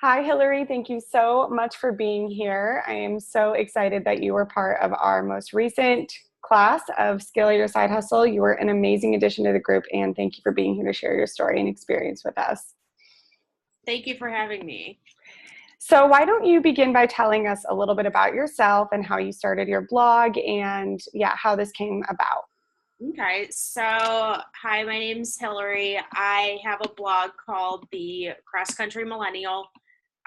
Hi, Hilary. Thank you so much for being here. I am so excited that you were part of our most recent class of Scale Your Side Hustle. You were an amazing addition to the group, and thank you for being here to share your story and experience with us. Thank you for having me. So, why don't you begin by telling us a little bit about yourself and how you started your blog and, yeah, how this came about? Okay, so hi, my name's Hilary. I have a blog called The Cross Country Millennial.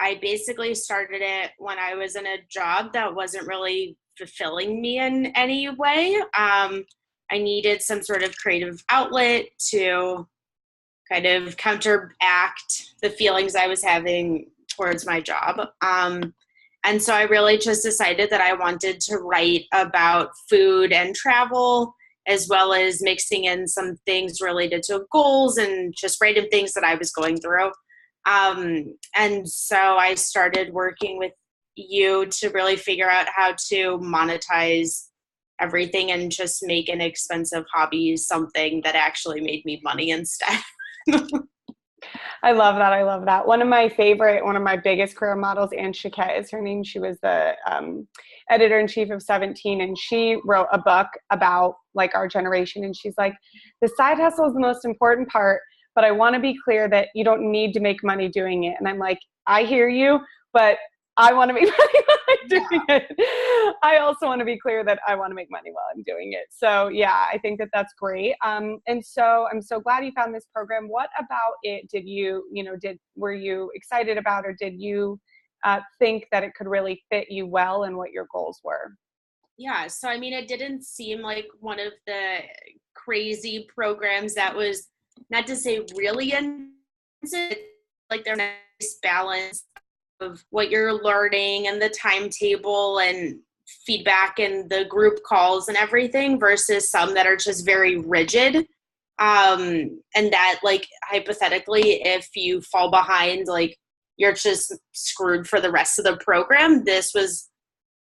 I basically started it when I was in a job that wasn't really fulfilling me in any way. I needed some sort of creative outlet to kind of counteract the feelings I was having towards my job. And so I really just decided that I wanted to write about food and travel, as well as mixing in some things related to goals and just random things that I was going through. And so I started working with you to really figure out how to monetize everything and just make an expensive hobby something that actually made me money instead. I love that. I love that. One of my biggest career models, Anne Chiquette is her name. She was the editor-in-chief of 17, and she wrote a book about like our generation. And she's like, the side hustle is the most important part, but I want to be clear that you don't need to make money doing it. And I'm like, I hear you, but I want to make money while I'm doing it. I also want to be clear that I want to make money while I'm doing it. So yeah, I think that that's great. And so I'm so glad you found this program. What about it were you excited about, or did you think that it could really fit you well and what your goals were? Yeah, so I mean, it didn't seem like one of the crazy programs that was, not to say really intensive, like they're nice balance of what you're learning and the timetable and feedback and the group calls and everything versus some that are just very rigid. And that, like, hypothetically, if you fall behind, like, you're just screwed for the rest of the program. This was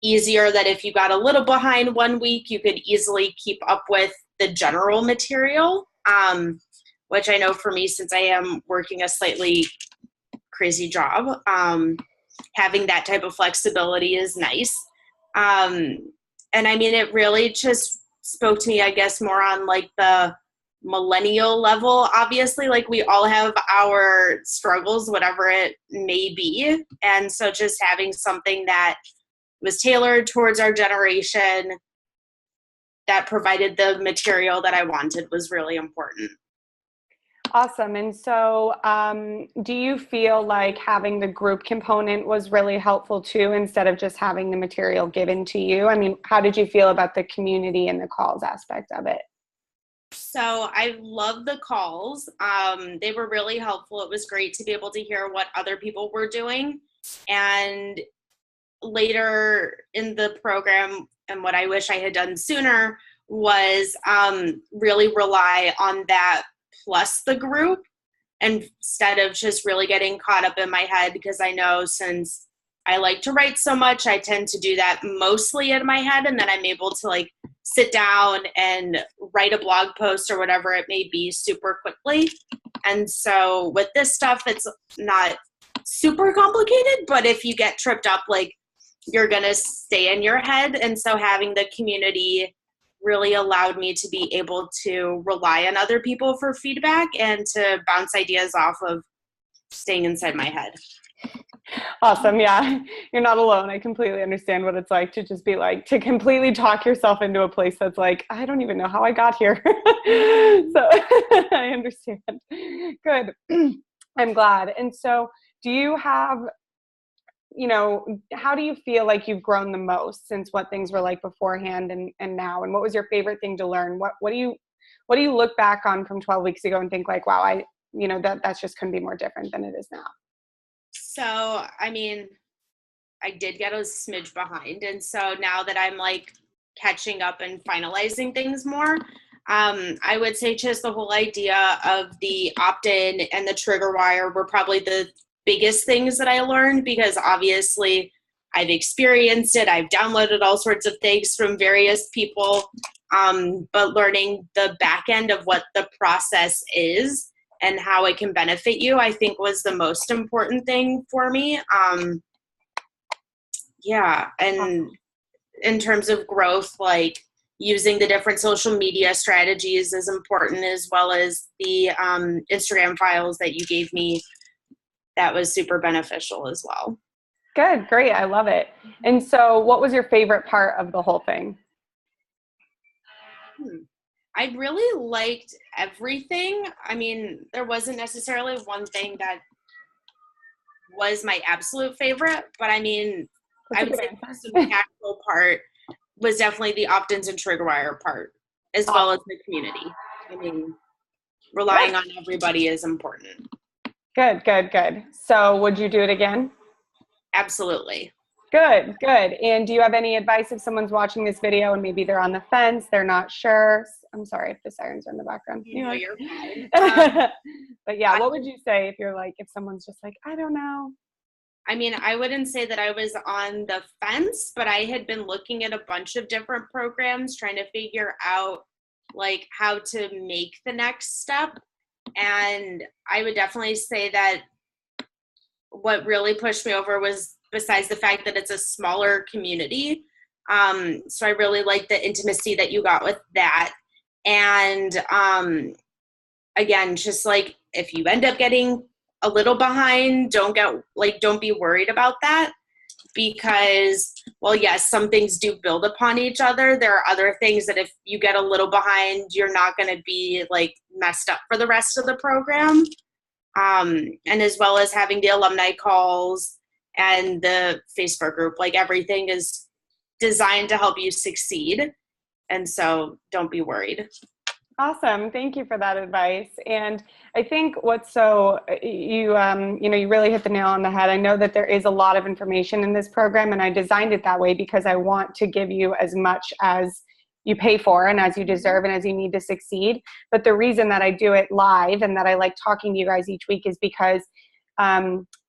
easier, that if you got a little behind one week, you could easily keep up with the general material, which I know for me, since I am working a slightly crazy job, having that type of flexibility is nice. And I mean, it really just spoke to me, I guess, more on like the millennial level. Obviously, like, we all have our struggles, whatever it may be. And so just having something that was tailored towards our generation, that provided the material that I wanted, was really important. Awesome. And so do you feel like having the group component was really helpful too, instead of just having the material given to you? I mean, how did you feel about the community and the calls aspect of it? So I love the calls. They were really helpful. It was great to be able to hear what other people were doing. And later in the program, and what I wish I had done sooner, was really rely on that plus the group, instead of just really getting caught up in my head, because I know, since I like to write so much, I tend to do that mostly in my head, and then I'm able to like sit down and write a blog post or whatever it may be super quickly. And so with this stuff, it's not super complicated, but if you get tripped up, like, you're going to stay in your head. And so having the community really allowed me to be able to rely on other people for feedback and to bounce ideas off of staying inside my head. Awesome. Yeah, you're not alone. I completely understand what it's like to just be like, to completely talk yourself into a place that's like, I don't even know how I got here. So I understand. Good. I'm glad. And so do you have, how do you feel like you've grown the most since what things were like beforehand and now? And what was your favorite thing to learn? What do you look back on from 12 weeks ago and think like, wow, that's just couldn't be more different than it is now? So, I mean, I did get a smidge behind. And so now that I'm like catching up and finalizing things more, I would say just the whole idea of the opt-in and the trigger wire were probably the biggest things that I learned, because obviously I've experienced it. I've downloaded all sorts of things from various people, but learning the back end of what the process is and how it can benefit you, I think was the most important thing for me. Yeah. And in terms of growth, like using the different social media strategies is important, as well as the Instagram files that you gave me. That was super beneficial as well. Good, great. I love it. And so what was your favorite part of the whole thing? I really liked everything. I mean, there wasn't necessarily one thing that was my absolute favorite, but I mean, I would say the most impactful part was definitely the opt-ins and trigger wire part, as well as the community. I mean, relying on everybody is important. Good, good, good. So would you do it again? Absolutely. Good, good. And do you have any advice if someone's watching this video and maybe they're on the fence, they're not sure? I'm sorry if the sirens are in the background. No, you're fine. But yeah, what would you say if you're like, if someone's just like, I don't know? I mean, I wouldn't say that I was on the fence, but I had been looking at a bunch of different programs, trying to figure out like how to make the next step. And I would definitely say that what really pushed me over was, besides the fact that it's a smaller community. So I really like the intimacy that you got with that. And again, just like if you end up getting a little behind, don't be worried about that, because, well, yes, some things do build upon each other. There are other things that if you get a little behind, you're not going to be like messed up for the rest of the program. And as well as having the alumni calls and the Facebook group, like everything is designed to help you succeed. And so don't be worried. Awesome. Thank you for that advice. And I think what's so, you really hit the nail on the head. I know that there is a lot of information in this program, and I designed it that way because I want to give you as much as you pay for and as you deserve and as you need to succeed. But the reason that I do it live and that I like talking to you guys each week is because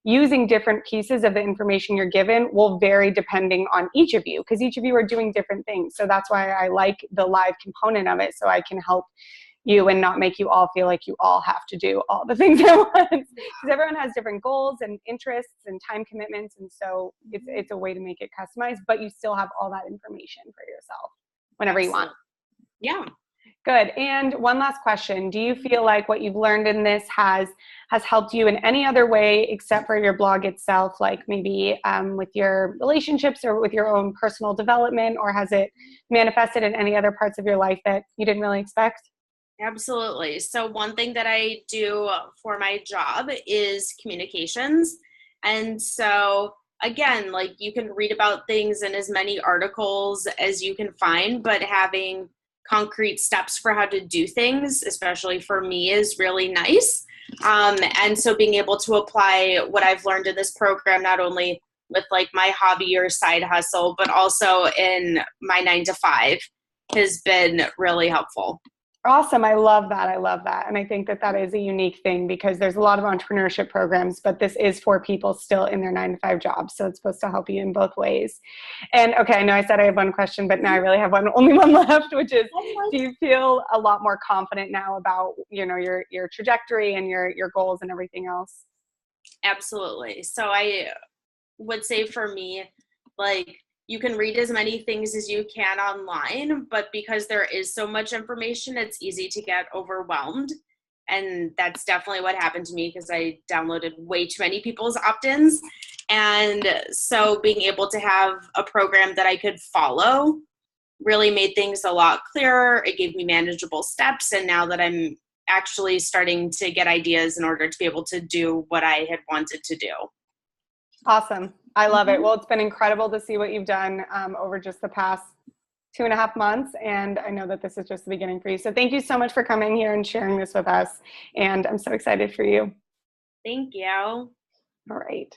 using different pieces of the information you're given will vary depending on each of you, because each of you are doing different things. So that's why I like the live component of it, so I can help you and not make you all feel like you all have to do all the things at once, because everyone has different goals and interests and time commitments. And so it's a way to make it customized, but you still have all that information for yourself whenever you want. Yeah. Good. And one last question. Do you feel like what you've learned in this has helped you in any other way except for your blog itself, like maybe with your relationships or with your own personal development, or has it manifested in any other parts of your life that you didn't really expect? Absolutely. So one thing that I do for my job is communications. And so again, like you can read about things in as many articles as you can find, but having concrete steps for how to do things, especially for me, is really nice. And so being able to apply what I've learned in this program, not only with like my hobby or side hustle, but also in my 9 to 5, has been really helpful. Awesome. I love that. I love that. And I think that that is a unique thing, because there's a lot of entrepreneurship programs, but this is for people still in their 9 to 5 jobs. So it's supposed to help you in both ways. And okay, I know I said I have one question, but now I really have only one left, which is, do you feel a lot more confident now about, your trajectory and your goals and everything else? Absolutely. So I would say for me, like, you can read as many things as you can online, but because there is so much information, it's easy to get overwhelmed. And that's definitely what happened to me, because I downloaded way too many people's opt-ins. And so being able to have a program that I could follow really made things a lot clearer. It gave me manageable steps. And now that I'm actually starting to get ideas in order to be able to do what I had wanted to do. Awesome. I love it. Well, it's been incredible to see what you've done over just the past 2.5 months. And I know that this is just the beginning for you. So thank you so much for coming here and sharing this with us. And I'm so excited for you. Thank you. All right.